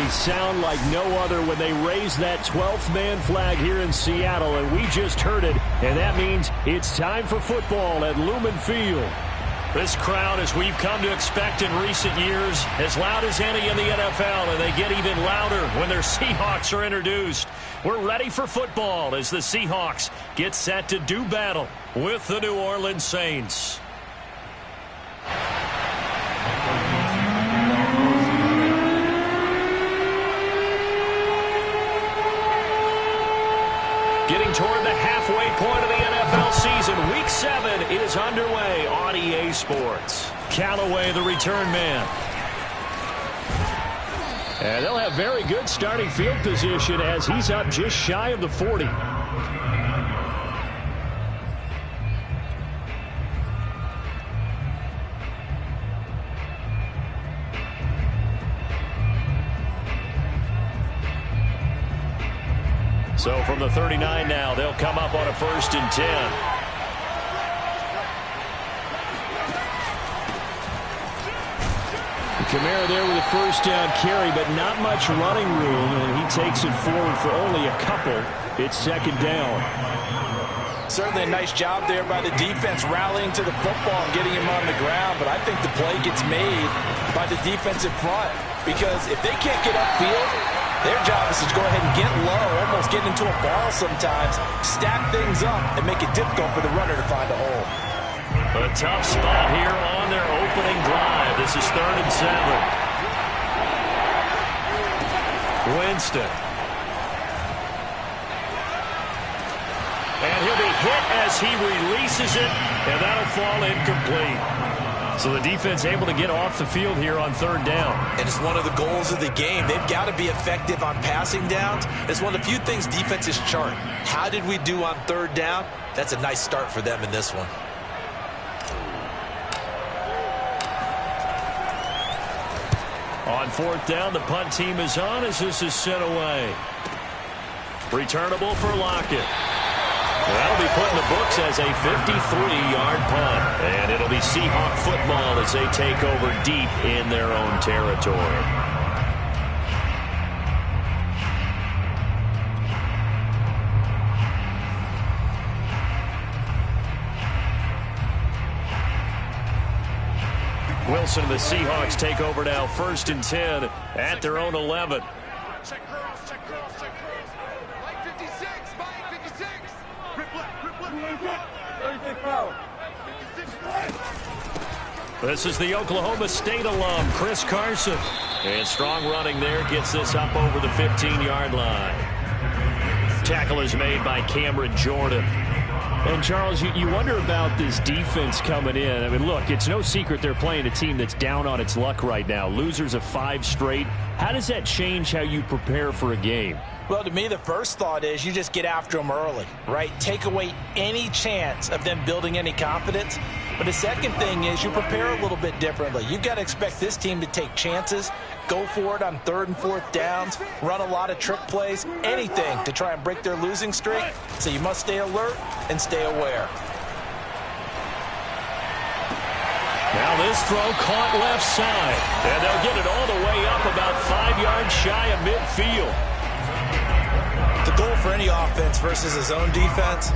They sound like no other when they raise that 12th man flag here in Seattle, and we just heard it, and that means it's time for football at Lumen Field. This crowd, as we've come to expect in recent years, as loud as any in the NFL, and they get even louder when their Seahawks are introduced. We're ready for football as the Seahawks get set to do battle with the New Orleans Saints. Getting toward the halfway point of the NFL season, Week 7 is underway on EA Sports. Callaway, the return man. And they'll have very good starting field position as he's up just shy of the 40. So from the 39 now, they'll come up on a 1st and 10. Kamara there with a 1st down carry, but not much running room, and he takes it forward for only a couple. It's 2nd down. Certainly a nice job there by the defense rallying to the football and getting him on the ground, but I think the play gets made by the defensive front because if they can't get upfield, their job is to go ahead and get low, almost get into a ball sometimes, stack things up, and make it difficult for the runner to find a hole. A tough spot here on their opening drive. This is 3rd and 7. Winston. And he'll be hit as he releases it, and that'll fall incomplete. So the defense able to get off the field here on 3rd down. And it's one of the goals of the game. They've got to be effective on passing downs. It's one of the few things defenses chart. How did we do on 3rd down? That's a nice start for them in this one. On 4th down, the punt team is on as this is sent away. Returnable for Lockett. That'll be put in the books as a 53-yard punt. And it'll be Seahawk football as they take over deep in their own territory. Wilson and the Seahawks take over now 1st and 10 at their own 11. Check cross, check cross, check cross. Mike 56, Mike 56. Grip left, grip left. 36 power. This is the Oklahoma State alum, Chris Carson. And strong running there gets this up over the 15-yard line. Tackle is made by Cameron Jordan. And, Charles, you wonder about this defense coming in. I mean, look, it's no secret they're playing a team that's down on its luck right now. Losers of 5 straight. How does that change how you prepare for a game? Well, to me, the first thought is you just get after them early, right? Take away any chance of them building any confidence. But the second thing is you prepare a little bit differently. You've got to expect this team to take chances, go for it on 3rd and 4th downs, run a lot of trick plays, anything to try and break their losing streak. So you must stay alert and stay aware. Now this throw caught left side. And they'll get it all the way up about 5 yards shy of midfield. The goal for any offense versus his own defense,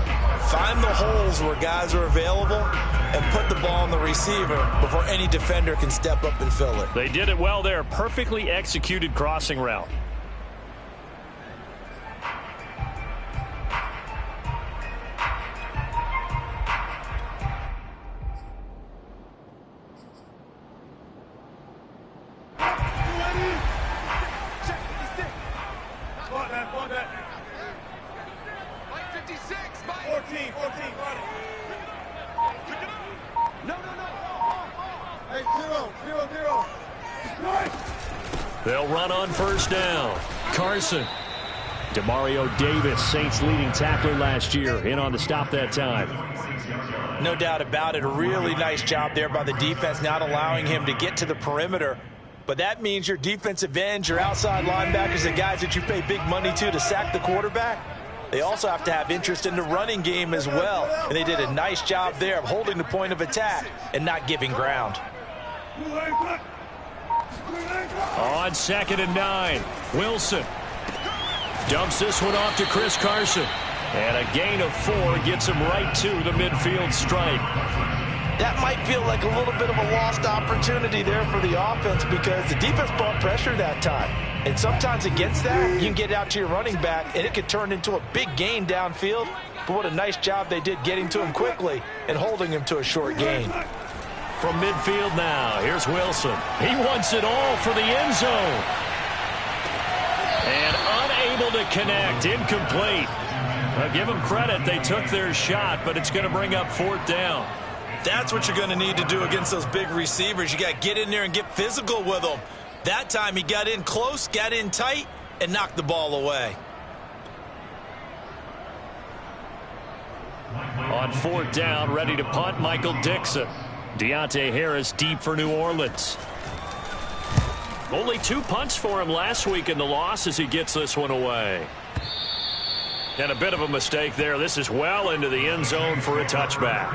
find the holes where guys are available and put the ball on the receiver before any defender can step up and fill it. They did it well there. Perfectly executed crossing route. They'll run on 1st down. Carson. Demario Davis, Saints leading tackler last year, in on the stop that time. No doubt about it. A really nice job there by the defense, not allowing him to get to the perimeter. But that means your defensive ends, your outside linebackers, the guys that you pay big money to sack the quarterback, they also have to have interest in the running game as well. And they did a nice job there of holding the point of attack and not giving ground. On 2nd and 9, Wilson dumps this one off to Chris Carson. And a gain of 4 gets him right to the midfield stripe. That might feel like a little bit of a lost opportunity there for the offense because the defense brought pressure that time. And sometimes against that, you can get out to your running back, and it could turn into a big gain downfield. But what a nice job they did getting to him quickly and holding him to a short gain. From midfield now, here's Wilson. He wants it all for the end zone. And unable to connect, incomplete. Now give them credit, they took their shot, but it's going to bring up 4th down. That's what you're going to need to do against those big receivers. You got to get in there and get physical with them. That time he got in close, got in tight, and knocked the ball away. On 4th down, ready to punt, Michael Dixon. Deontay Harris deep for New Orleans. Only 2 punts for him last week in the loss as he gets this one away. And a bit of a mistake there. This is well into the end zone for a touchback.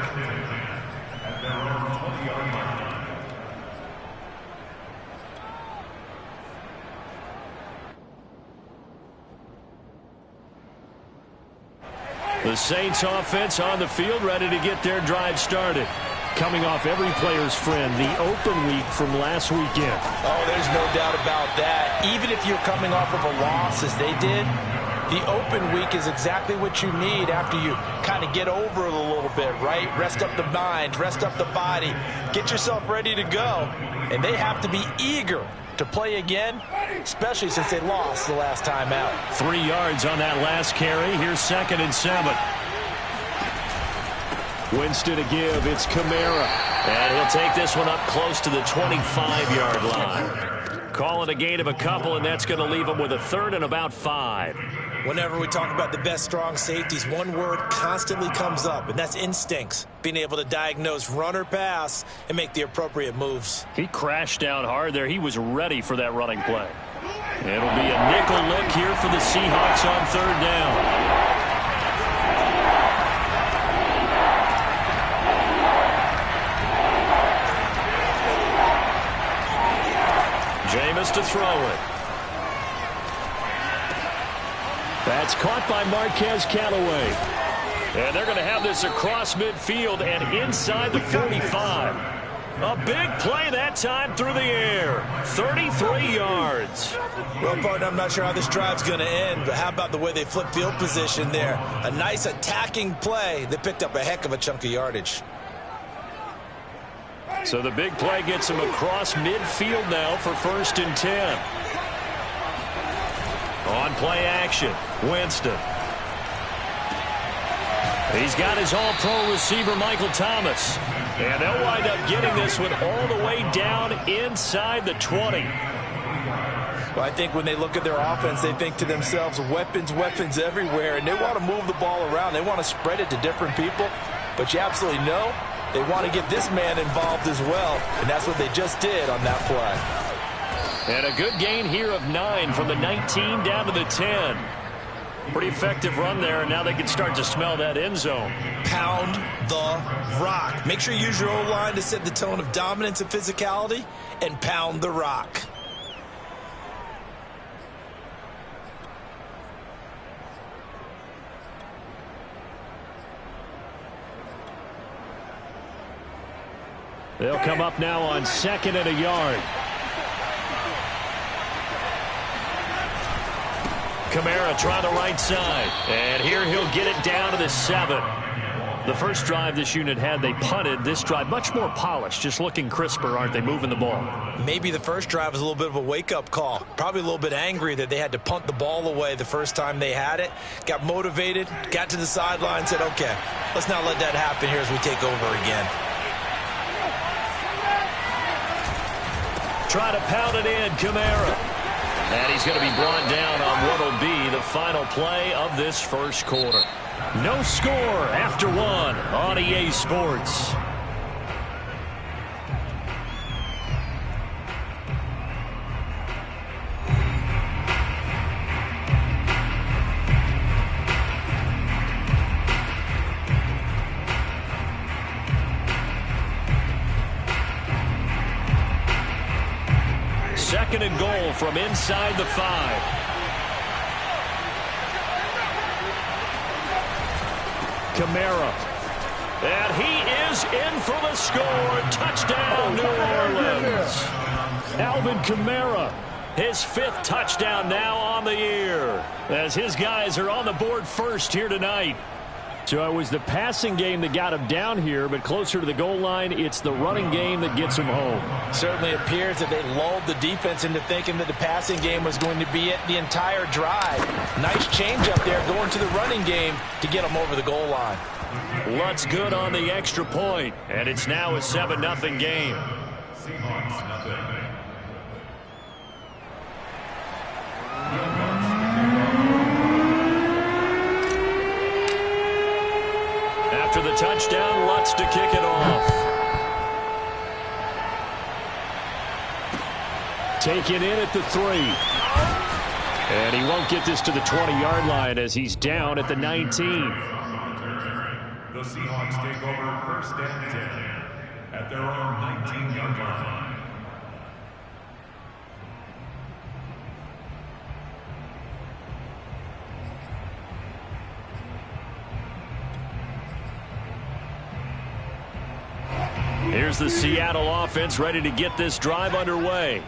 The Saints offense on the field, ready to get their drive started. Coming off every player's friend, the open week from last weekend. Oh, there's no doubt about that. Even if you're coming off of a loss as they did, the open week is exactly what you need after you kind of get over it a little bit, right? Rest up the mind, rest up the body, get yourself ready to go. And they have to be eager to play again, especially since they lost the last time out. 3 yards on that last carry. Here's 2nd and 7. Winston to give. It's Kamara. And he'll take this one up close to the 25-yard line. Call it a gain of a couple, and that's going to leave him with a 3rd and about 5. Whenever we talk about the best strong safeties, one word constantly comes up, and that's instincts. Being able to diagnose run or pass and make the appropriate moves. He crashed down hard there. He was ready for that running play. It'll be a nickel look here for the Seahawks on 3rd down. Jameis to throw it. That's caught by Marquez Callaway. And they're going to have this across midfield and inside the 45. A big play that time through the air. 33 yards. Well, partner, I'm not sure how this drive's going to end, but how about the way they flip field position there? A nice attacking play that picked up a heck of a chunk of yardage. So the big play gets him across midfield now for 1st and 10. On play action, Winston. He's got his all-pro receiver, Michael Thomas. And they'll wind up getting this one all the way down inside the 20. Well, I think when they look at their offense, they think to themselves, weapons, weapons everywhere. And they want to move the ball around. They want to spread it to different people. But you absolutely know they want to get this man involved as well. And that's what they just did on that play. And a good gain here of 9 from the 19 down to the 10. Pretty effective run there, and now they can start to smell that end zone. Pound the rock. Make sure you use your O-line to set the tone of dominance and physicality, and pound the rock. They'll come up now on 2nd and a yard. Kamara trying the right side. And here he'll get it down to the 7. The first drive this unit had, they punted. This drive, much more polished, just looking crisper, aren't they, moving the ball? Maybe the first drive was a little bit of a wake-up call. Probably a little bit angry that they had to punt the ball away the first time they had it. Got motivated, got to the sideline, said, okay, let's not let that happen here as we take over again. Try to pound it in, Kamara. And he's going to be brought down on what will be the final play of this first quarter. No score after 1 on EA Sports. 2nd and goal from inside the 5. Kamara. And he is in for the score. Touchdown, New Orleans. Alvin Kamara, his 5th touchdown now on the year, as his guys are on the board first here tonight. So it was the passing game that got him down here, but closer to the goal line, it's the running game that gets him home. Certainly appears that they lulled the defense into thinking that the passing game was going to be it the entire drive. Nice change up there going to the running game to get them over the goal line. Lutz good on the extra point, and it's now a 7-0 game. After the touchdown, Lutz to kick it off. Taken in at the 3. And he won't get this to the 20-yard line as he's down at the 19. The Seahawks take over 1st and 10 at their own 19-yard line. Here's the Seattle offense ready to get this drive underway.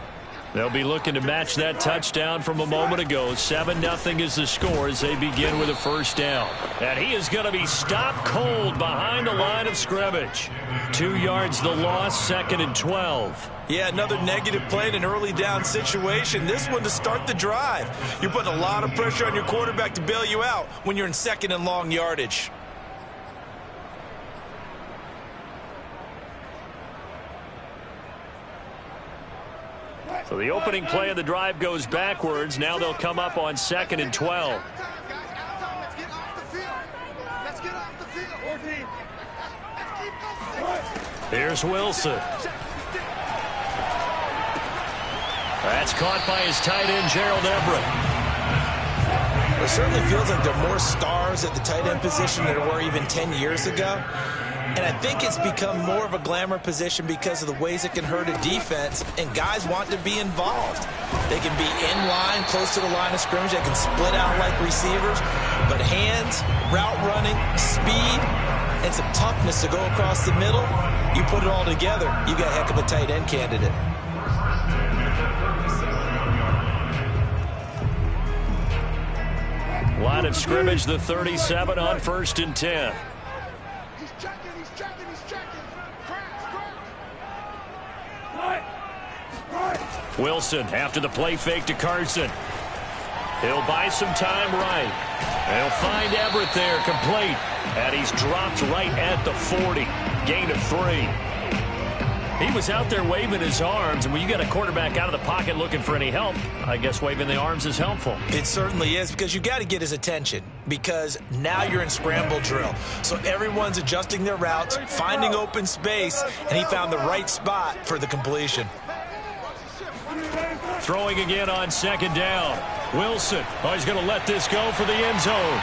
They'll be looking to match that touchdown from a moment ago. 7-0 is the score as they begin with a 1st down. And he is going to be stopped cold behind the line of scrimmage. 2 yards the loss, 2nd and 12. Yeah, another negative play in an early down situation. This one to start the drive. You're putting a lot of pressure on your quarterback to bail you out when you're in 2nd and long yardage. So the opening play of the drive goes backwards. Now they'll come up on 2nd and 12. Here's Wilson. That's caught by his tight end, Gerald Everett. It certainly feels like there are more stars at the tight end position than there were even 10 years ago. And I think it's become more of a glamour position because of the ways it can hurt a defense, and guys want to be involved. They can be in line, close to the line of scrimmage. They can split out like receivers. But hands, route running, speed, and some toughness to go across the middle, you put it all together, you got a heck of a tight end candidate. Line of scrimmage, the 37 on 1st and 10. Wilson after the play fake to Carson. He'll buy some time right. They'll find Everett there, complete. And he's dropped right at the 40. Gain of 3. He was out there waving his arms, and when you got a quarterback out of the pocket looking for any help, I guess waving the arms is helpful. It certainly is, because you got to get his attention, because now you're in scramble drill. So everyone's adjusting their routes, finding open space, and he found the right spot for the completion. Throwing again on 2nd down. Wilson, he's going to let this go for the end zone.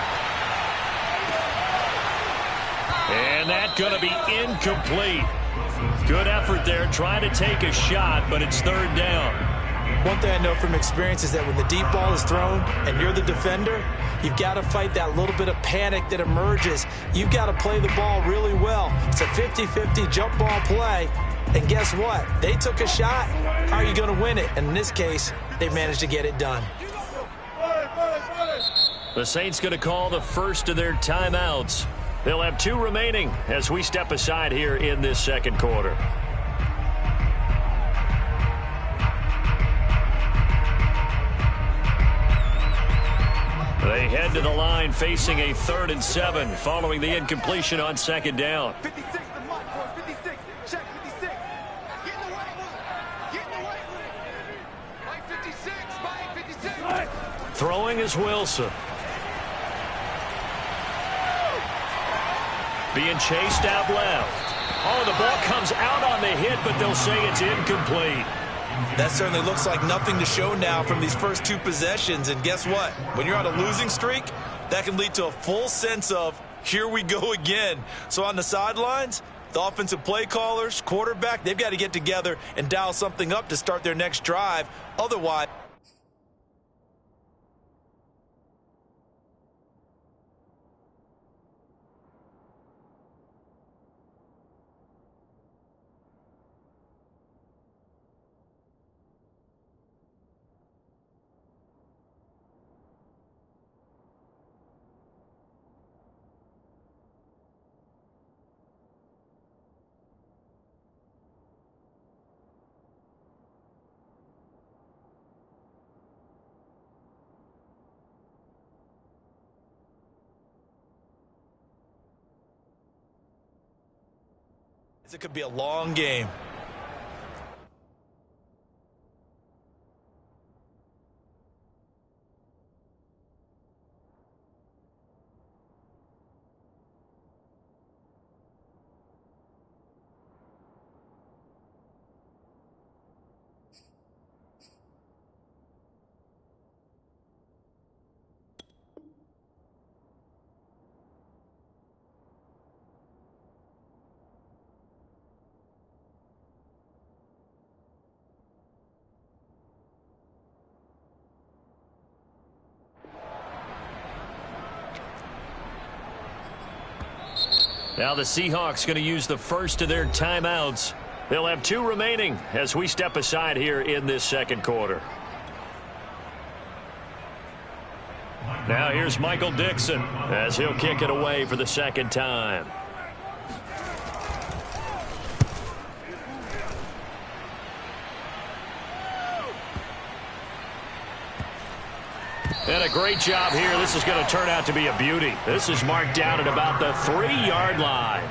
And that's going to be incomplete. Good effort there, trying to take a shot, but it's 3rd down. One thing I know from experience is that when the deep ball is thrown and you're the defender, you've got to fight that little bit of panic that emerges. You've got to play the ball really well. It's a 50-50 jump ball play. And guess what? They took a shot. How are you going to win it? And in this case, they managed to get it done. The Saints going to call the first of their timeouts. They'll have 2 remaining as we step aside here in this 2nd quarter. They head to the line facing a 3rd and 7 following the incompletion on 2nd down. 56, the mark, boys. 56. Check 56. Get in the right one. Get in the right one. Mike 56. Mike 56. Throwing is Wilson. Being chased out left. Oh, the ball comes out on the hit, but they'll say it's incomplete. That certainly looks like nothing to show now from these first 2 possessions. And guess what? When you're on a losing streak, that can lead to a full sense of, here we go again. So on the sidelines, The offensive play callers, quarterback, they've got to get together and dial something up to start their next drive. Otherwise, it could be a long game. Now the Seahawks going to use the first of their timeouts. They'll have 2 remaining as we step aside here in this second quarter. Now here's Michael Dixon as he'll kick it away for the second time. And a great job here. This is going to turn out to be a beauty. This is marked down at about the 3-yard line.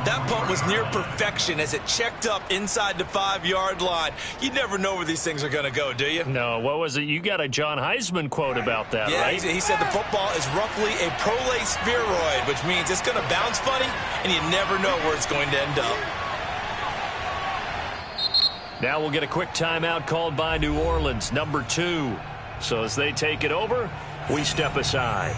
That punt was near perfection as it checked up inside the 5-yard line. You never know where these things are going to go, do you? No, what was it? You got a John Heisman quote about that, yeah, right? He said the football is roughly a prolate spheroid, which means it's going to bounce funny, and you never know where it's going to end up. Now we'll get a quick timeout called by New Orleans, number 2. So as they take it over, we step aside.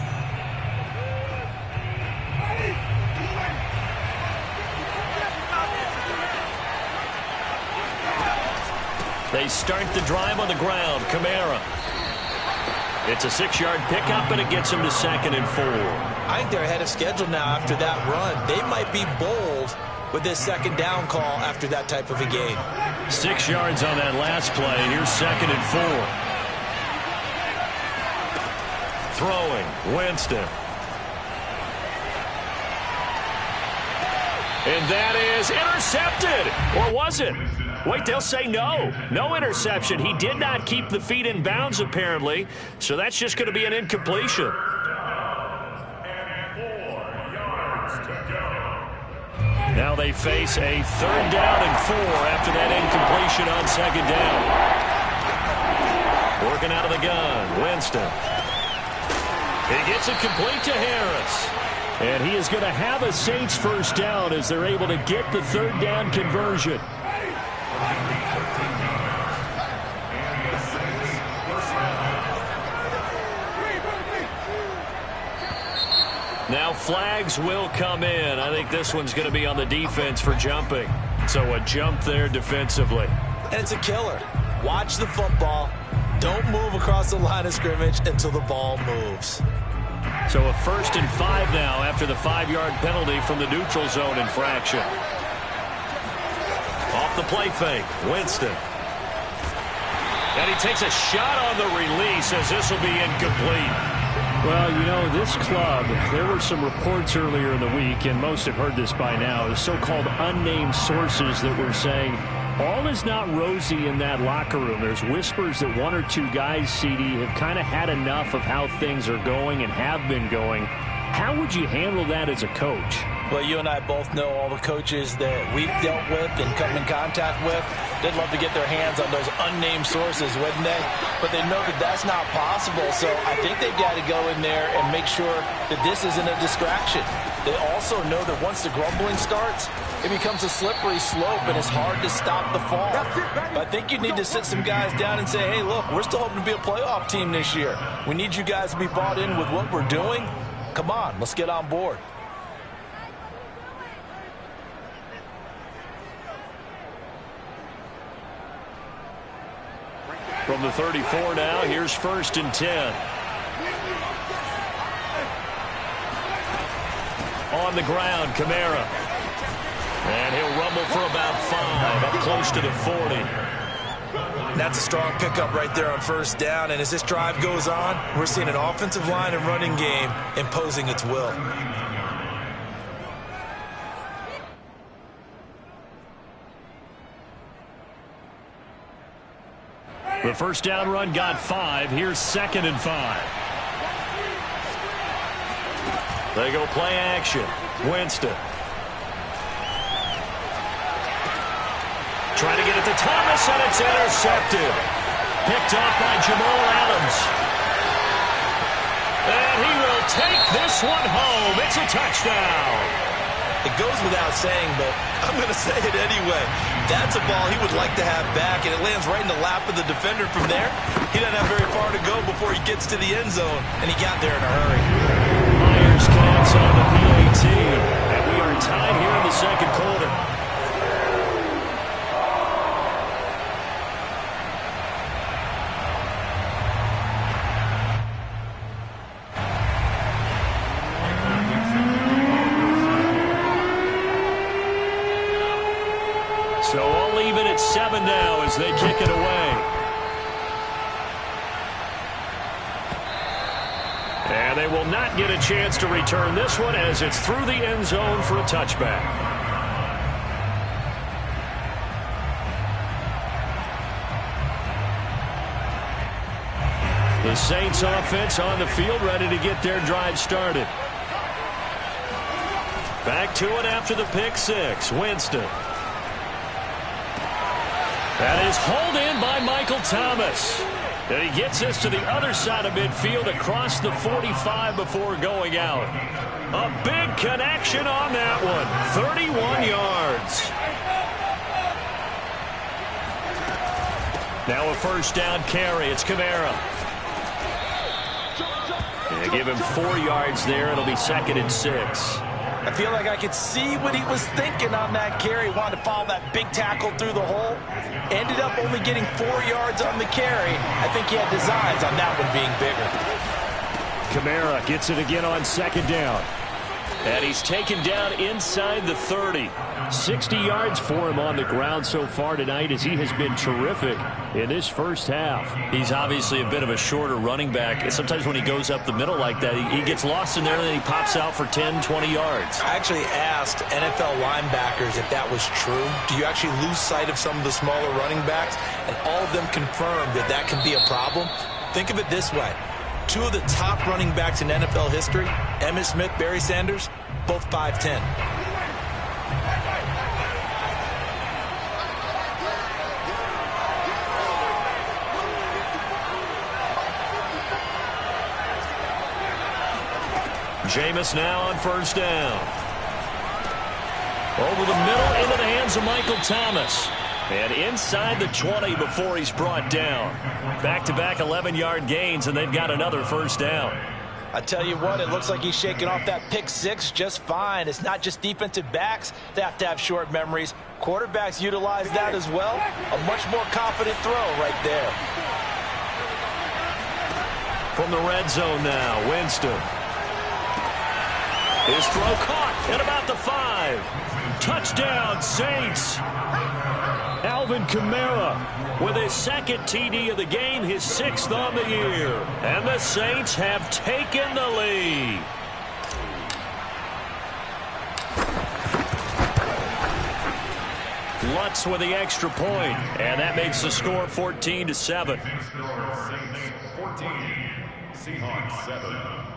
They start the drive on the ground. Kamara. It's a 6-yard pickup, and it gets him to 2nd and 4. I think they're ahead of schedule now after that run. They might be bold with this 2nd down call after that type of a game. 6 yards on that last play. Here's 2nd and 4. Throwing, Winston. And that is intercepted. Or was it? Wait, they'll say no. No interception. He did not keep the feet in bounds, apparently. So that's just going to be an incompletion. Now they face a 3rd down and 4 after that incompletion on 2nd down. Working out of the gun, Winston. He gets it complete to Harris. And he is going to have a Saints first down as they're able to get the 3rd down conversion. Now flags will come in. I think this one's going to be on the defense for jumping. So a jump there defensively. And it's a killer. Watch the football. Don't move across the line of scrimmage until the ball moves. So a 1st and 5 now after the 5-yard penalty from the neutral zone infraction. Off the play fake, Winston. And he takes a shot on the release as this will be incomplete. Well, you know, this club, there were some reports earlier in the week, and most have heard this by now, the so-called unnamed sources that were saying all is not rosy in that locker room. There's whispers that 1 or 2 guys, CD, have kind of had enough of how things are going and have been going. How would you handle that as a coach? Well, you and I both know all the coaches that we've dealt with and come in contact with. They'd love to get their hands on those unnamed sources, wouldn't they? But they know that that's not possible, so I think they've got to go in there and make sure that this isn't a distraction. They also know that once the grumbling starts, it becomes a slippery slope, and it's hard to stop the fall. But I think you need to sit some guys down and say, hey, look, we're still hoping to be a playoff team this year. We need you guys to be bought in with what we're doing. Come on, let's get on board. From the 34 now, here's 1st and 10. On the ground, Kamara. And he'll rumble for about 5, up close to the 40. That's a strong pickup right there on 1st down. And as this drive goes on, we're seeing an offensive line and running game imposing its will. The 1st down run got 5. Here's 2nd and 5. They go play action. Winston. Trying to get it to Thomas, and it's intercepted. Picked off by Jamal Adams. And he will take this one home. It's a touchdown. It goes without saying, but I'm going to say it anyway. That's a ball he would like to have back, and it lands right in the lap of the defender from there. He doesn't have very far to go before he gets to the end zone, and he got there in a hurry. Myers counts on the PAT, and we are tied here in the 2nd quarter. So all even at 7 now as they kick it away. And they will not get a chance to return this one as it's through the end zone for a touchback. The Saints offense on the field ready to get their drive started. Back to it after the pick 6. Winston. That is hauled in by Michael Thomas. And he gets us to the other side of midfield across the 45 before going out. A big connection on that one. 31 yards. Now a 1st down carry. It's Kamara. They give him 4 yards there. It'll be 2nd and 6. I feel like I could see what he was thinking on that carry. Wanted to follow that big tackle through the hole. Ended up only getting 4 yards on the carry. I think he had designs on that one being bigger. Kamara gets it again on 2nd down. And he's taken down inside the 30. 60 yards for him on the ground so far tonight as he has been terrific in this 1st half. He's obviously a bit of a shorter running back. Sometimes when he goes up the middle like that, he gets lost in there and then he pops out for 10, 20 yards. I actually asked NFL linebackers if that was true. Do you actually lose sight of some of the smaller running backs? And all of them confirmed that that can be a problem. Think of it this way. 2 of the top running backs in NFL history, Emmitt Smith, Barry Sanders, both 5'10". Jameis now on 1st down. Over the middle into the hands of Michael Thomas. And inside the 20 before he's brought down. Back-to-back 11-yard gains, and they've got another 1st down. I tell you what, it looks like he's shaking off that pick 6 just fine. It's not just defensive backs that have to have short memories. Quarterbacks utilize that as well. A much more confident throw right there. From the red zone now, Winston. His throw caught at about the 5. Touchdown, Saints. Alvin Kamara with his 2nd TD of the game, his 6th on the year. And the Saints have taken the lead. Lutz with the extra point, and that makes the score 14-7. Saints 14, Seahawks 7.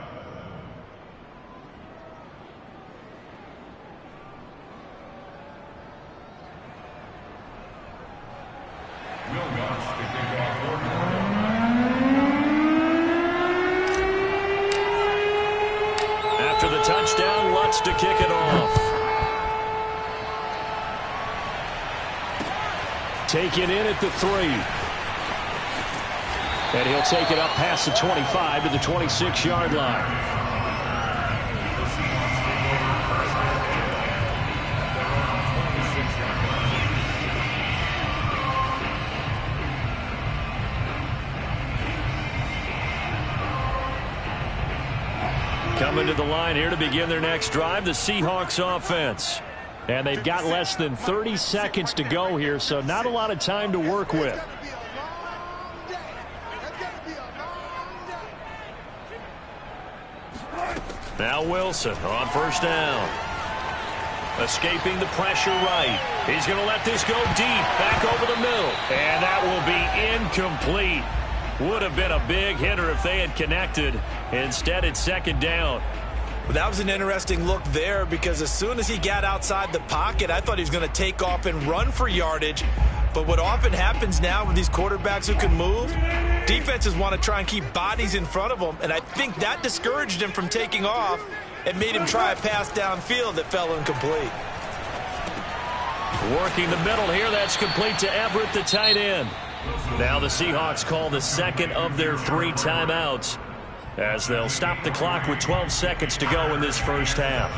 After the touchdown, Lutz to kick it off. Taken in at the 3. And he'll take it up past the 25 to the 26-yard line. Coming to the line here to begin their next drive, the Seahawks offense. And they've got less than 30 seconds to go here, so not a lot of time to work with. Now Wilson on first down. Escaping the pressure right. He's going to let this go deep, back over the middle. And that will be incomplete. Would have been a big hitter if they had connected. Instead, it's second down. Well, that was an interesting look there because as soon as he got outside the pocket, I thought he was going to take off and run for yardage. But what often happens now with these quarterbacks who can move, defenses want to try and keep bodies in front of them, and I think that discouraged him from taking off and made him try a pass downfield that fell incomplete. Working the middle here, that's complete to Everett, the tight end. Now the Seahawks call the second of their 3 timeouts as they'll stop the clock with 12 seconds to go in this first half.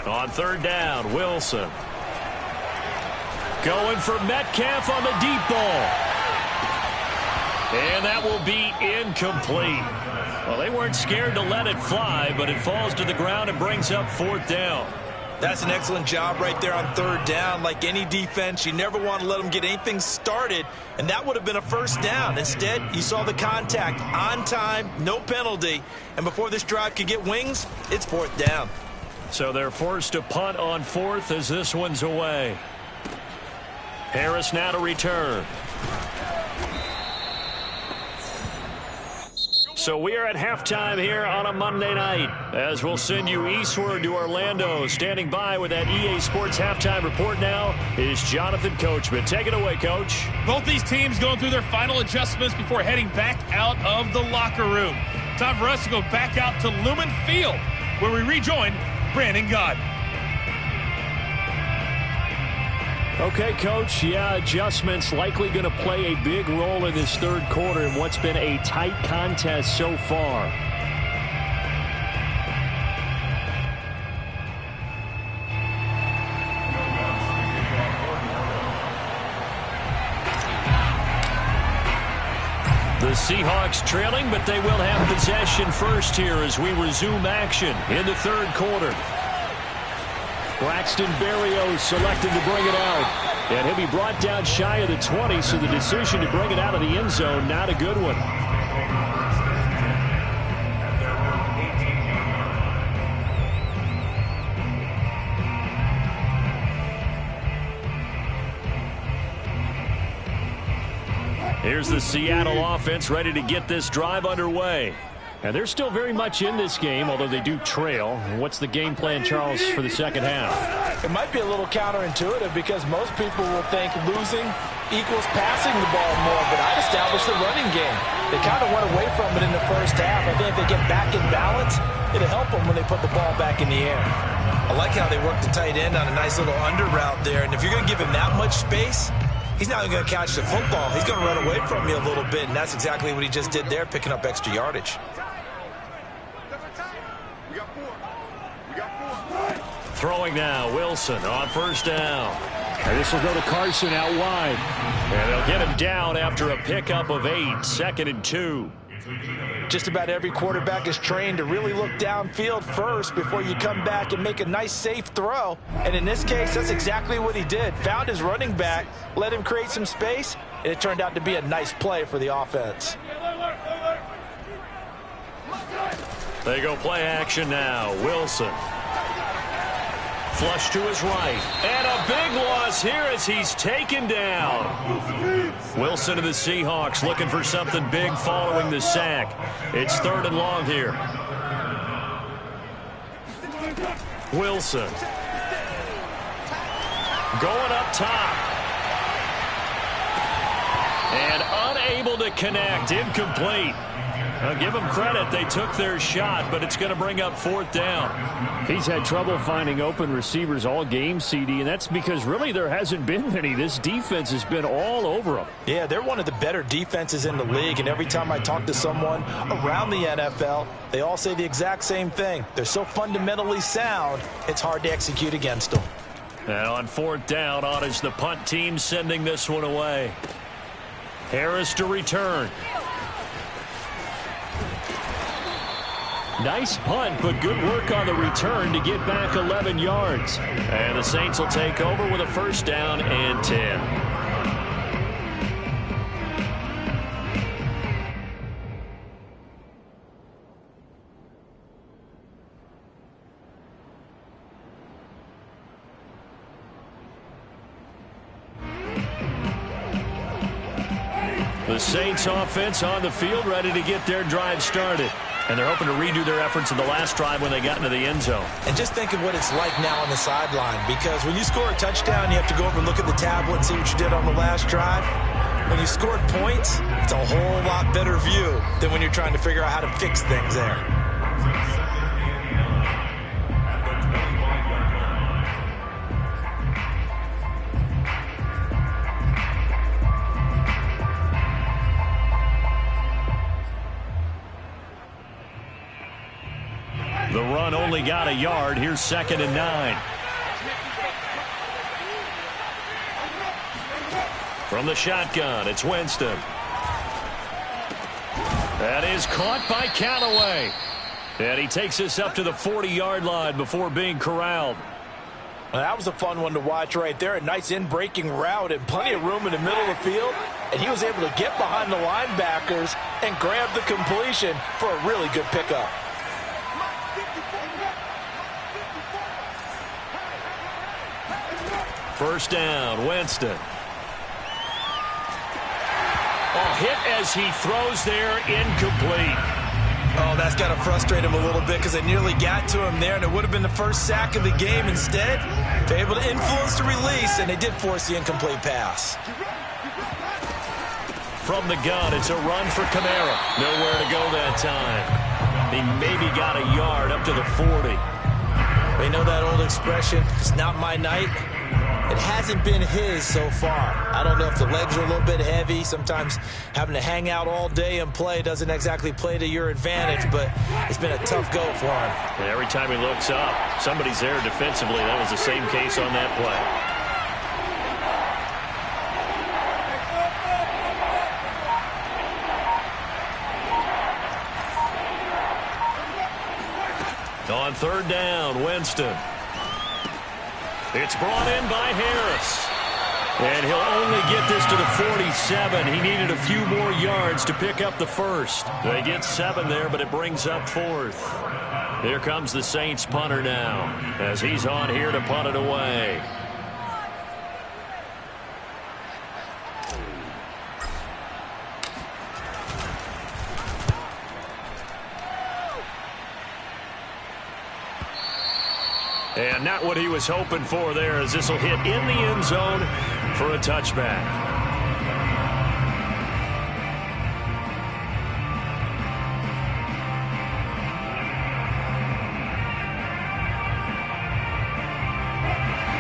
On third down, Wilson. Going for Metcalf on the deep ball. And that will be incomplete. Well, they weren't scared to let it fly, but it falls to the ground and brings up fourth down. That's an excellent job right there on third down. Like any defense, you never want to let them get anything started, and that would have been a first down. Instead, you saw the contact on time, no penalty, and before this drive could get wings, it's fourth down. So they're forced to punt on fourth as this one's away. Harris now to return. So we are at halftime here on a Monday night as we'll send you eastward to Orlando. Standing by with that EA Sports halftime report now is Jonathan Coachman. Take it away, Coach. Both these teams going through their final adjustments before heading back out of the locker room. Time for us to go back out to Lumen Field where we rejoin Brandon Gott. Okay, Coach. Yeah, adjustments likely going to play a big role in this third quarter in what's been a tight contest so far. The Seahawks trailing, but they will have possession first here as we resume action in the third quarter. Braxton Berrios selected to bring it out. And he'll be brought down shy of the 20, so the decision to bring it out of the end zone, not a good one. Here's the Seattle offense ready to get this drive underway. And they're still very much in this game, although they do trail. What's the game plan, Charles, for the second half? It might be a little counterintuitive because most people will think losing equals passing the ball more, but I'd establish the running game. They kind of went away from it in the first half. I think if they get back in balance, it'll help them when they put the ball back in the air. I like how they worked the tight end on a nice little under route there, and if you're going to give him that much space, he's not going to catch the football. He's going to run away from you a little bit, and that's exactly what he just did there, picking up extra yardage. Throwing now, Wilson on first down. And this will go to Carson out wide. And they'll get him down after a pickup of 8, 2nd and 2. Just about every quarterback is trained to really look downfield first before you come back and make a nice, safe throw. And in this case, that's exactly what he did. Found his running back, let him create some space, and it turned out to be a nice play for the offense. They go play action now. Wilson. Flush to his right. And a big loss here as he's taken down. Wilson of the Seahawks looking for something big following the sack. It's 3rd and long here. Wilson. Going up top. And unable to connect. Incomplete. I'll give them credit. They took their shot, but it's going to bring up 4th down. He's had trouble finding open receivers all game, CD, and that's because really there hasn't been many. This defense has been all over them. Yeah, they're one of the better defenses in the league, and every time I talk to someone around the NFL, they all say the exact same thing. They're so fundamentally sound, it's hard to execute against them. And on 4th down, on is the punt team sending this one away. Harris to return. Nice punt, but good work on the return to get back 11 yards. And the Saints will take over with a 1st down and 10. The Saints offense on the field, ready to get their drive started. And they're hoping to redo their efforts in the last drive when they got into the end zone. And just think of what it's like now on the sideline, because when you score a touchdown, you have to go over and look at the tablet and see what you did on the last drive. When you scored points, it's a whole lot better view than when you're trying to figure out how to fix things there. The run only got a yard. Here's 2nd and 9. From the shotgun, it's Winston. That is caught by Callaway. And he takes us up to the 40-yard line before being corralled. Well, that was a fun one to watch right there. A nice in-breaking route and plenty of room in the middle of the field. And he was able to get behind the linebackers and grab the completion for a really good pickup. First down, Winston. Oh, hit as he throws there, incomplete. Oh, that's got to frustrate him a little bit because they nearly got to him there, and it would have been the first sack of the game. Instead, they're able to influence the release, and they did force the incomplete pass. From the gun, it's a run for Kamara. Nowhere to go that time. He maybe got a yard up to the 40. They know that old expression, it's not my night. It hasn't been his so far. I don't know if the legs are a little bit heavy. Sometimes having to hang out all day and play doesn't exactly play to your advantage, but it's been a tough go for him. And every time he looks up, somebody's there defensively. That was the same case on that play. On 3rd down, Winston. It's brought in by Harris. And he'll only get this to the 47. He needed a few more yards to pick up the first. They get 7 there, but it brings up 4th. Here comes the Saints punter now, as he's on here to punt it away. And not what he was hoping for there, as this will hit in the end zone for a touchback.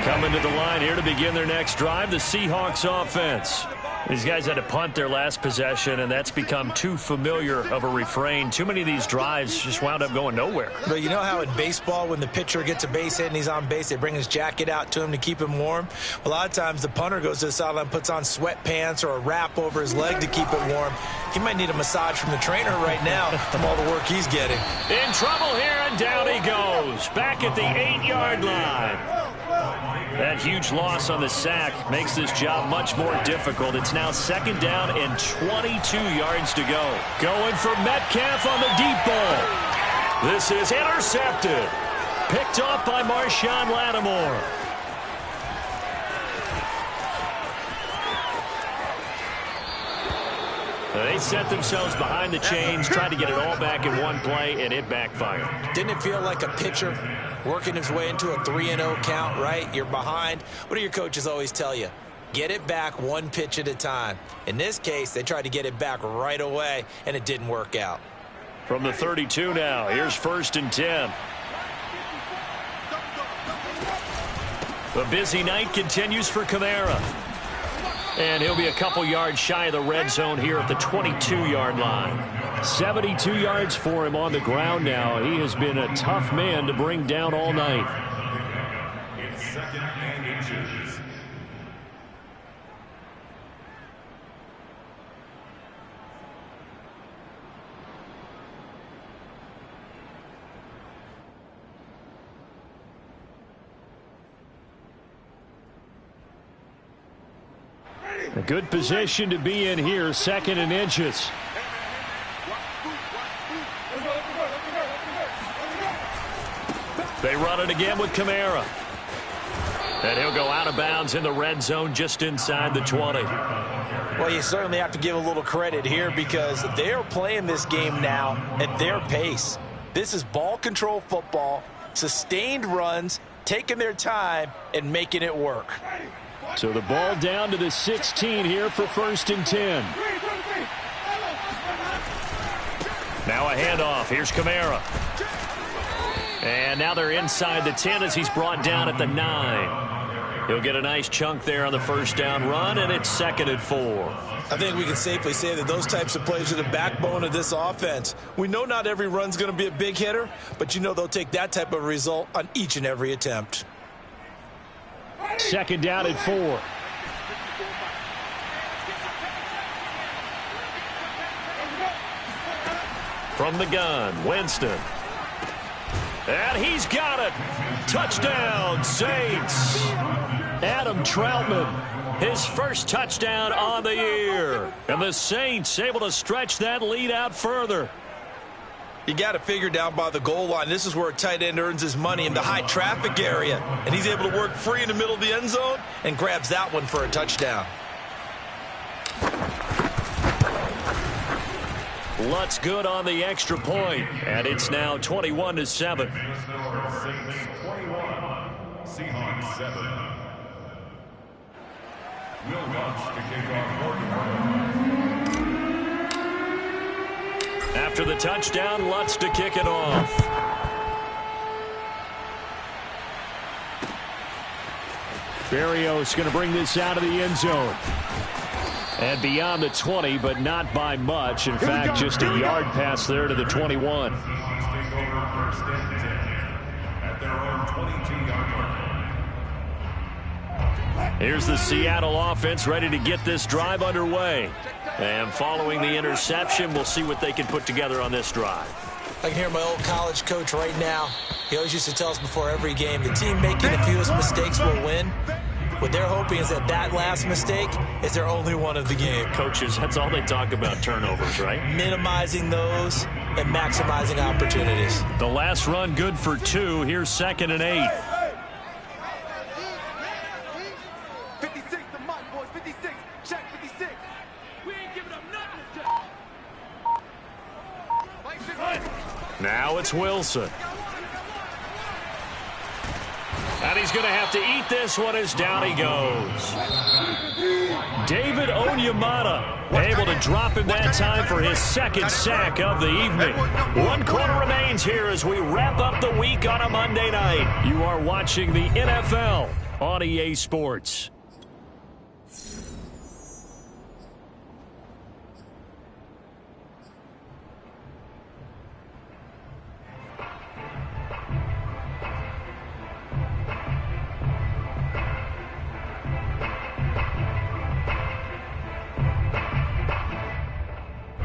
Coming to the line here to begin their next drive, the Seahawks offense. These guys had to punt their last possession, and that's become too familiar of a refrain. Too many of these drives just wound up going nowhere. But you know how in baseball, when the pitcher gets a base hit and he's on base, they bring his jacket out to him to keep him warm? A lot of times the punter goes to the sideline, puts on sweatpants or a wrap over his leg to keep it warm. He might need a massage from the trainer right now from all the work he's getting. In trouble here, and down he goes. Back at the 8-yard line. That huge loss on the sack makes this job much more difficult. It's now 2nd down and 22 yards to go. Going for Metcalf on the deep ball. This is intercepted. Picked off by Marshawn Lattimore. They set themselves behind the chains, tried to get it all back in one play, and it backfired. Didn't it feel like a pitcher working his way into a 3-0 count, right? You're behind. What do your coaches always tell you? Get it back one pitch at a time. In this case, they tried to get it back right away, and it didn't work out. From the 32 now, here's 1st and 10. The busy night continues for Kamara. And he'll be a couple yards shy of the red zone here at the 22-yard line. 72 yards for him on the ground now. He has been a tough man to bring down all night. It's 2nd and inches. A good position to be in here, 2nd and inches. They run it again with Kamara. And he'll go out of bounds in the red zone just inside the 20. Well, you certainly have to give a little credit here because they are playing this game now at their pace. This is ball control football, sustained runs, taking their time and making it work. So the ball down to the 16 here for 1st and 10. Now a handoff. Here's Kamara. And now they're inside the 10 as he's brought down at the 9. He'll get a nice chunk there on the 1st down run, and it's 2nd and 4. I think we can safely say that those types of plays are the backbone of this offense. We know not every run's going to be a big hitter, but you know they'll take that type of result on each and every attempt. 2nd down and 4. From the gun, Winston. And he's got it. Touchdown, Saints. Adam Troutman, his first touchdown on the year. And the Saints able to stretch that lead out further. You got to figure down by the goal line. This is where a tight end earns his money in the high traffic area. And he's able to work free in the middle of the end zone and grabs that one for a touchdown. Lutz good on the extra point. And it's now 21-7. Saints 21, Seahawks 7. Will Lutz to kick off. After the touchdown, Lutz to kick it off. Berrios going to bring this out of the end zone. And beyond the 20, but not by much. In fact, just a yard pass there to the 21. Seahawks take over 1st and 10 at their own 22-yard line. Here's the Seattle offense ready to get this drive underway. And following the interception, we'll see what they can put together on this drive. I can hear my old college coach right now. He always used to tell us before every game, the team making the fewest mistakes will win. What they're hoping is that that last mistake is their only one of the game. Coaches, that's all they talk about, turnovers, right? Minimizing those and maximizing opportunities. The last run good for 2. Here's 2nd and 8. 56, the mic, boys. 56. Check 56. We ain't giving up nothing. Now it's Wilson. And he's going to have to eat this one as down he goes. David Onyemata able to drop him that time for his 2nd sack of the evening. 1 quarter remains here as we wrap up the week on a Monday night. You are watching the NFL on EA Sports.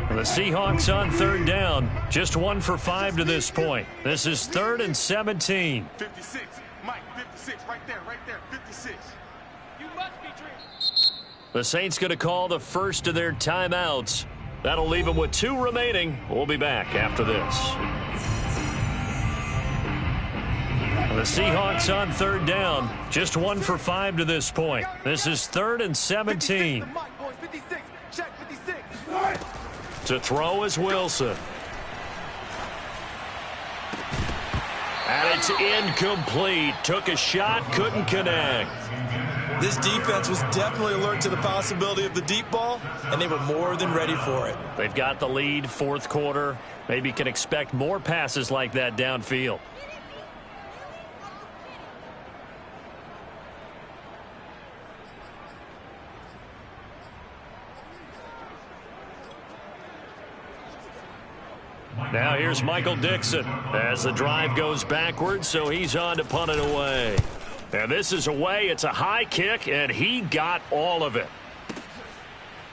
The Seahawks on 3rd down. Just 1 for 5 to this point. This is 3rd and 17. 56. Mike, 56. Right there, 56. You must be dreaming. The Saints going to call the first of their timeouts. That'll leave them with 2 remaining. We'll be back after this. The Seahawks on 3rd down. Just 1 for 5 to this point. This is 3rd and 17. 56, Mike, boys. 56. Check 56. To throw is Wilson. And it's incomplete. Took a shot, couldn't connect. This defense was definitely alert to the possibility of the deep ball, and they were more than ready for it. They've got the lead, fourth quarter. Maybe can expect more passes like that downfield. Now here's Michael Dixon as the drive goes backwards, so he's on to punt it away. And this is away. It's a high kick, and he got all of it.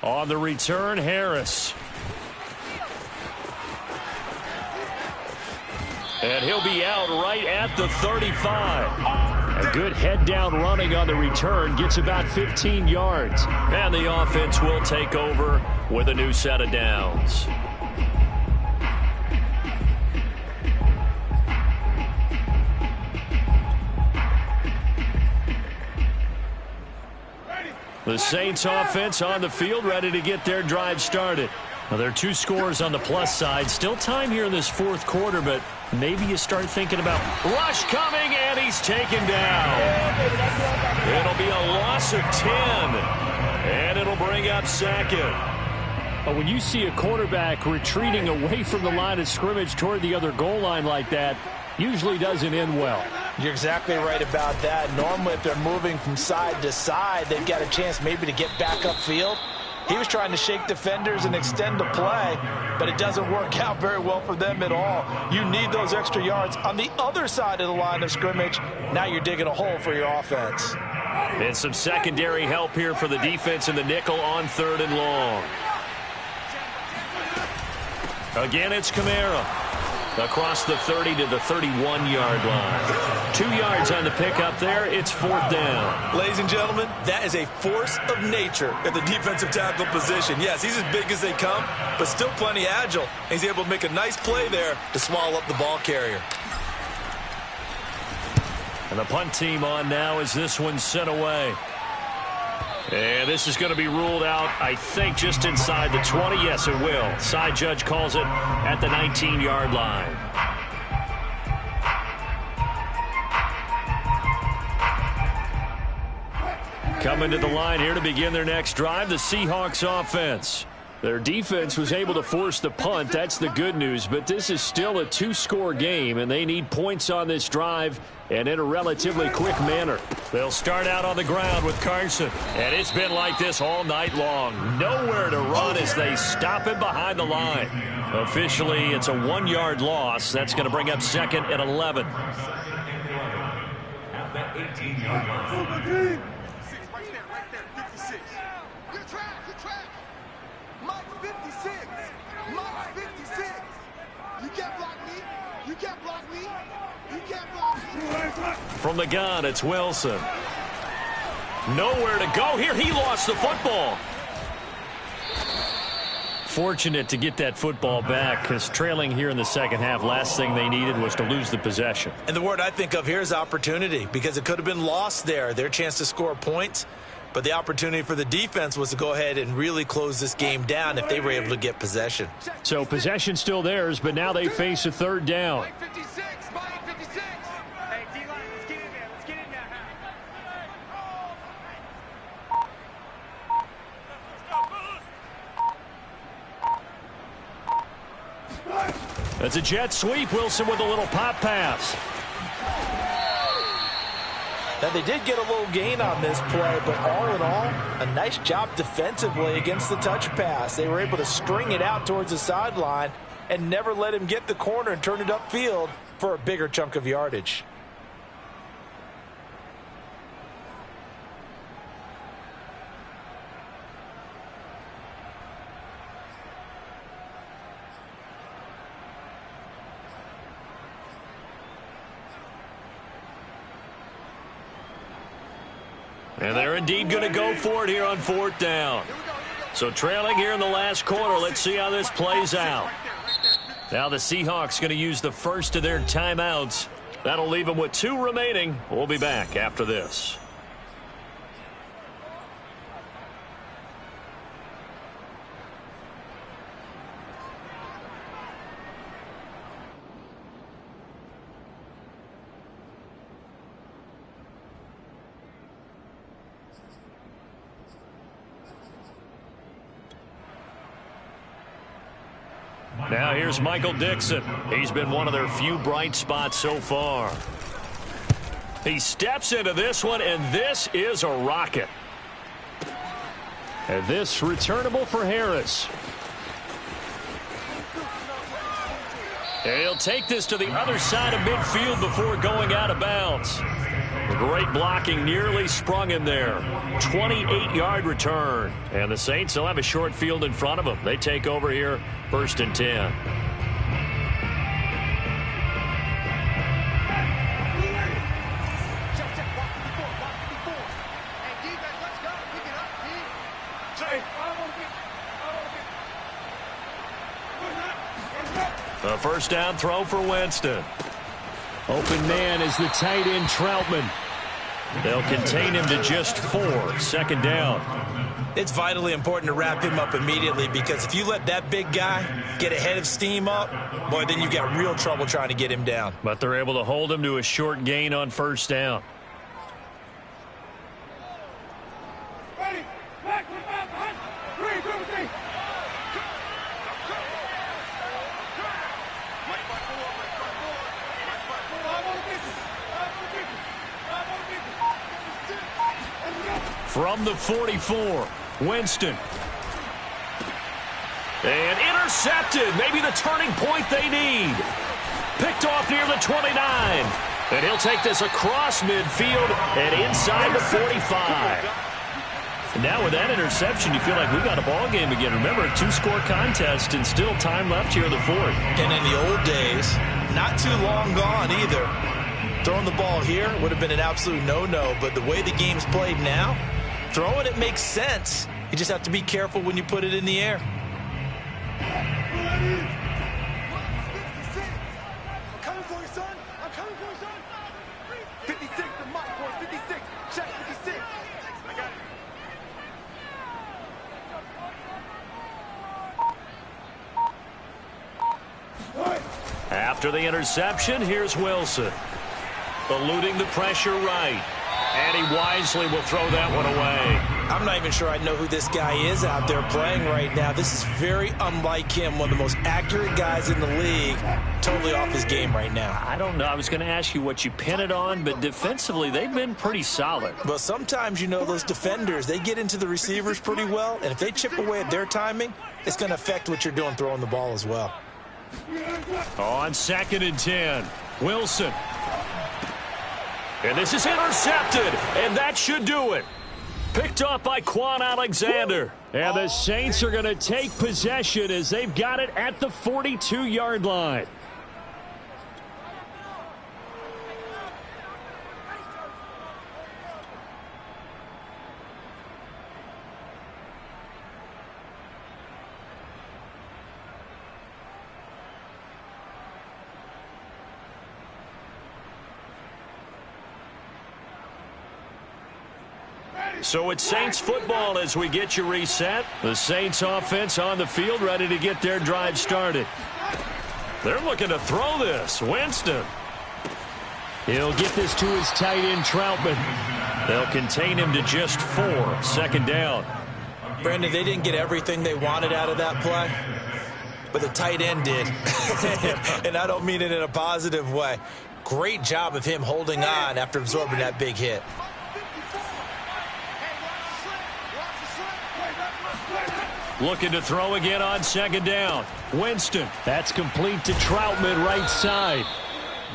On the return, Harris. And he'll be out right at the 35. A good head-down running on the return. Gets about 15 yards. And the offense will take over with a new set of downs. The Saints offense on the field, ready to get their drive started. Now, there are 2 scores on the plus side. Still time here in this fourth quarter, but maybe you start thinking about rush coming, and he's taken down. It'll be a loss of 10, and it'll bring up second. But when you see a quarterback retreating away from the line of scrimmage toward the other goal line like that, usually doesn't end well. You're exactly right about that. Normally, if they're moving from side to side, they've got a chance maybe to get back upfield. He was trying to shake defenders and extend the play, but it doesn't work out very well for them at all. You need those extra yards on the other side of the line of scrimmage. Now you're digging a hole for your offense. And some secondary help here for the defense in the nickel on 3rd and long. Again, it's Kamara. Across the 30 to the 31-yard line. 2 yards on the pickup there. It's 4th down. Ladies and gentlemen, that is a force of nature at the defensive tackle position. Yes, he's as big as they come, but still plenty agile. He's able to make a nice play there to swallow up the ball carrier. And the punt team on now as this one's sent away. And this is going to be ruled out, I think, just inside the 20. Yes, it will. Side judge calls it at the 19-yard line. Coming to the line here to begin their next drive, the Seahawks offense. Their defense was able to force the punt. That's the good news. But this is still a 2-score game, and they need points on this drive and in a relatively quick manner. They'll start out on the ground with Carson. And it's been like this all night long. Nowhere to run as they stop him behind the line. Officially, it's a 1-yard loss. That's going to bring up 2nd and 11. At the 18-yard line. Right there, 56. Good track. Mike 56. Mike 56. You can't block me. You can't block me. You can't block me. From the gun, it's Wilson. Nowhere to go here. He lost the football. Fortunate to get that football back, because trailing here in the second half, last thing they needed was to lose the possession. And the word I think of here is opportunity, because it could have been lost there. Their chance to score points. But the opportunity for the defense was to go ahead and really close this game down if they were able to get possession. So possession still theirs, but now they face a 3rd down. Mike 56. Mike 56. Hey, D-line, let's get in there. Let's get in there. That's a jet sweep. Wilson with a little pop pass. Now, they did get a little gain on this play, but all in all, a nice job defensively against the touch pass. They were able to string it out towards the sideline and never let him get the corner and turn it upfield for a bigger chunk of yardage. And they're indeed going to go for it here on 4th down. So trailing here in the last quarter. Let's see how this plays out. Now the Seahawks going to use the first of their timeouts. That'll leave them with 2 remaining. We'll be back after this. Now here's Michael Dixon. He's been one of their few bright spots so far. He steps into this one, and this is a rocket. And this returnable for Harris. And he'll take this to the other side of midfield before going out of bounds. Great blocking, nearly sprung him there. 28-yard return. And the Saints will have a short field in front of them. They take over here, 1st and 10. A first down throw for Winston. Open man is the tight end Troutman. They'll contain him to just 4. 2nd down. It's vitally important to wrap him up immediately, because if you let that big guy get ahead of steam up, boy, then you've got real trouble trying to get him down. But they're able to hold him to a short gain on 1st down. From the 44, Winston. And intercepted. Maybe the turning point they need. Picked off near the 29. And he'll take this across midfield and inside the 45. Now with that interception, you feel like we got a ball game again. Remember, a 2-score contest and still time left here in the 4th. And in the old days, not too long gone either. Throwing the ball here would have been an absolute no-no, but the way the game's played now, throwing it makes sense. You just have to be careful when you put it in the air. I'm coming for you, son. I'm coming for you, son. 56 to Mike, boy. 56. Check 56. I got it. After the interception, here's Wilson. Eluding the pressure right. And he wisely will throw that one away. I'm not even sure I know who this guy is out there playing right now. This is very unlike him, one of the most accurate guys in the league. Totally off his game right now. I don't know. I was going to ask you what you pin it on, but defensively, they've been pretty solid. But sometimes, you know, those defenders, they get into the receivers pretty well, and if they chip away at their timing, it's going to affect what you're doing throwing the ball as well. On 2nd and 10, Wilson. And this is intercepted, and that should do it. Picked off by Quan Alexander. And the Saints are going to take possession as they've got it at the 42-yard line. So it's Saints football as we get you reset. The Saints offense on the field ready to get their drive started. They're looking to throw this. Winston. He'll get this to his tight end Troutman. They'll contain him to just 4. 2nd down. Brandon, they didn't get everything they wanted out of that play, but the tight end did. And I don't mean it in a positive way. Great job of him holding on after absorbing that big hit. Looking to throw again on 2nd down. Winston. That's complete to Troutman, right side.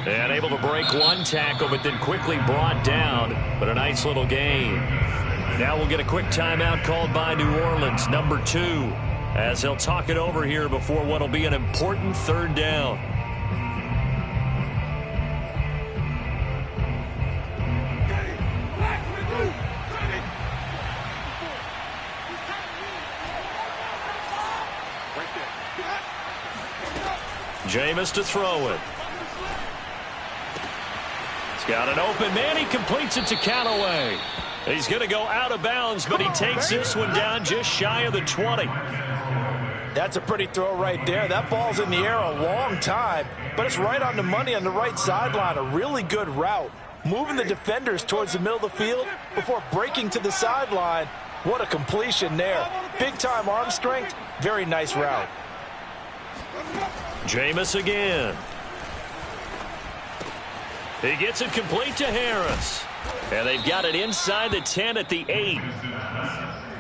And able to break one tackle, but then quickly brought down. But a nice little gain. Now we'll get a quick timeout called by New Orleans, number 2, as they'll talk it over here before what will be an important 3rd down. Jameis to throw it. He's got an open man. He completes it to Callaway. He's going to go out of bounds, but he takes this one down just shy of the 20. That's a pretty throw right there. That ball's in the air a long time, but it's right on the money on the right sideline. A really good route. Moving the defenders towards the middle of the field before breaking to the sideline. What a completion there. Big-time arm strength. Very nice route. Jameis again. He gets it complete to Harris. And they've got it inside the 10 at the 8.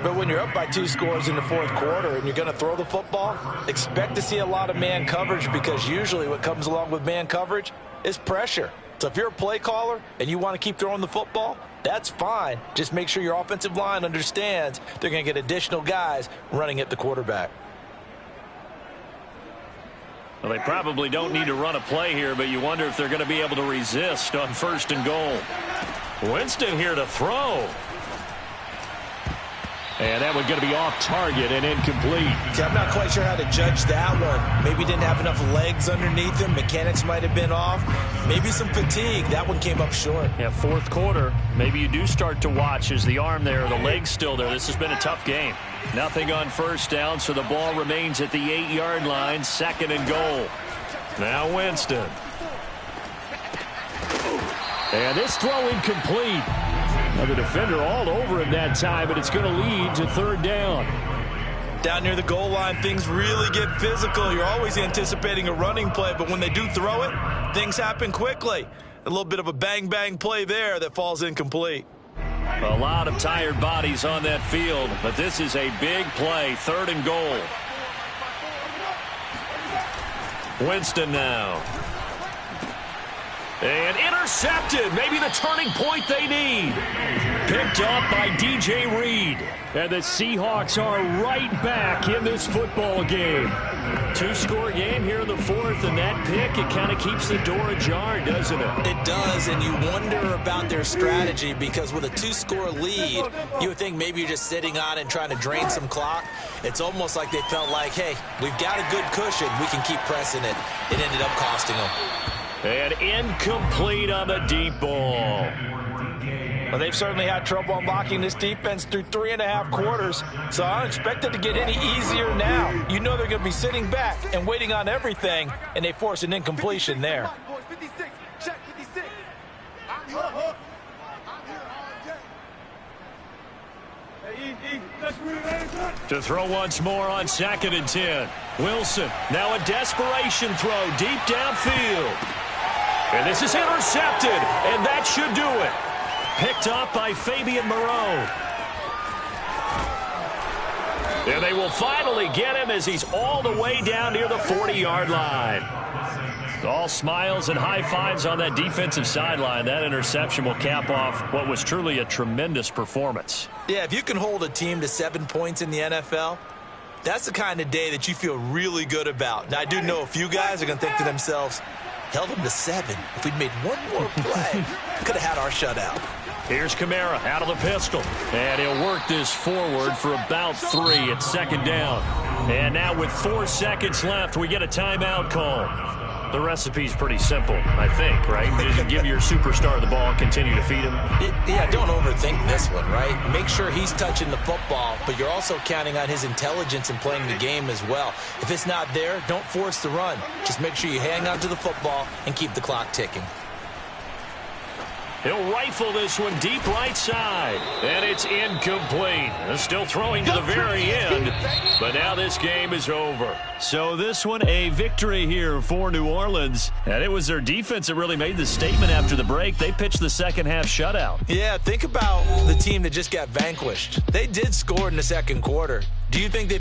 But when you're up by 2 scores in the fourth quarter and you're going to throw the football, expect to see a lot of man coverage, because usually what comes along with man coverage is pressure. So if you're a play caller and you want to keep throwing the football, that's fine. Just make sure your offensive line understands they're going to get additional guys running at the quarterback. Well, they probably don't need to run a play here, but you wonder if they're going to be able to resist on 1st and goal. Winston here to throw. And that one going to be off target and incomplete. See, I'm not quite sure how to judge that one. Maybe didn't have enough legs underneath him. Mechanics might have been off. Maybe some fatigue. That one came up short. Yeah, fourth quarter. Maybe you do start to watch as the arm there, the leg's still there. This has been a tough game. Nothing on 1st down, so the ball remains at the 8-yard line, 2nd and goal. Now Winston. And this throw incomplete. Now the defender all over him that time, but it's going to lead to 3rd down. Down near the goal line, things really get physical. You're always anticipating a running play, but when they do throw it, things happen quickly. A little bit of a bang-bang play there that falls incomplete. A lot of tired bodies on that field, but this is a big play, 3rd and goal. Winston now. And intercepted. Maybe the turning point they need. Picked up by DJ Reed. And the Seahawks are right back in this football game. 2-score game here in the 4th, and that pick, it kind of keeps the door ajar, doesn't it? It does, and you wonder about their strategy, because with a 2-score lead, you would think maybe you're just sitting on it and trying to drain some clock. It's almost like they felt like, hey, we've got a good cushion. We can keep pressing it. It ended up costing them. And incomplete on the deep ball. Well, they've certainly had trouble unlocking this defense through 3.5 quarters, so I don't expect it to get any easier now. You know they're going to be sitting back and waiting on everything, and they force an incompletion there. 56, check 56. To throw once more on 2nd and 10. Wilson, now a desperation throw deep downfield. And this is intercepted, and that should do it. Picked up by Fabian Moreau. And they will finally get him as he's all the way down near the 40-yard line. All smiles and high fives on that defensive sideline. That interception will cap off what was truly a tremendous performance. Yeah, if you can hold a team to 7 points in the NFL, that's the kind of day that you feel really good about. Now, I do know a few guys are going to think to themselves, held them to 7. If we'd made one more play, could have had our shutout. Here's Kamara out of the pistol. And he'll work this forward for about 3 at 2nd down. And now with 4 seconds left, we get a timeout call. The recipe's pretty simple, I think, right? Just give your superstar the ball, continue to feed him. Yeah, don't overthink this one, right? Make sure he's touching the football, but you're also counting on his intelligence in playing the game as well. If it's not there, don't force the run. Just make sure you hang on to the football and keep the clock ticking. He'll rifle this one deep right side. And it's incomplete. Still throwing to the very end. But now this game is over. So this one, a victory here for New Orleans. And it was their defense that really made the statement after the break. They pitched the second half shutout. Yeah, think about the team that just got vanquished. They did score in the second quarter. Do you think they